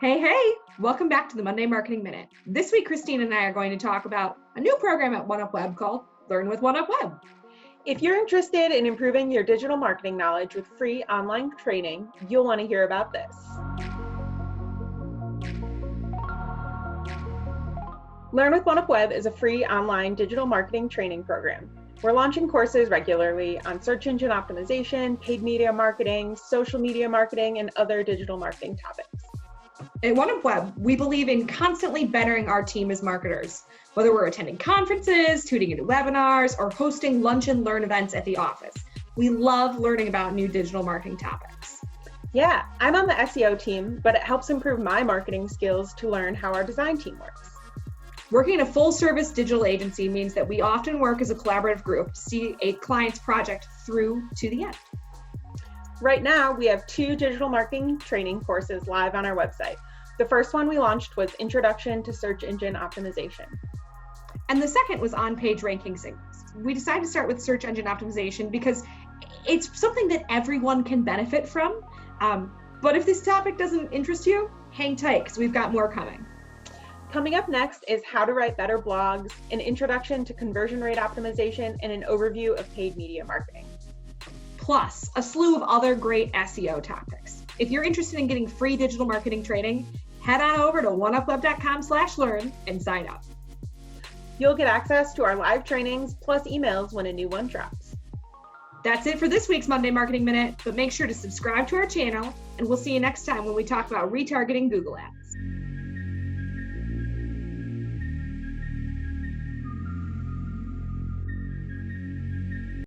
Hey, welcome back to the Monday Marketing Minute. This week, Christina and I are going to talk about a new program at Oneupweb called Learn with Oneupweb. If you're interested in improving your digital marketing knowledge with free online training, you'll want to hear about this. Learn with Oneupweb is a free online digital marketing training program. We're launching courses regularly on search engine optimization, paid media marketing, social media marketing, and other digital marketing topics. At Oneupweb, we believe in constantly bettering our team as marketers, whether we're attending conferences, tuning into webinars, or hosting lunch and learn events at the office. We love learning about new digital marketing topics. Yeah, I'm on the SEO team, but it helps improve my marketing skills to learn how our design team works. Working in a full-service digital agency means that we often work as a collaborative group to see a client's project through to the end. Right now, we have 2 digital marketing training courses live on our website. The first one we launched was Introduction to Search Engine Optimization. And the second was on-page ranking signals. We decided to start with search engine optimization because it's something that everyone can benefit from. But if this topic doesn't interest you, hang tight because we've got more coming. Coming up next is how to write better blogs, an introduction to conversion rate optimization, and an overview of paid media marketing. Plus, a slew of other great SEO topics. If you're interested in getting free digital marketing training, head on over to oneupweb.com/learn and sign up. You'll get access to our live trainings plus emails when a new one drops. That's it for this week's Monday Marketing Minute, but make sure to subscribe to our channel, and we'll see you next time when we talk about retargeting Google Ads.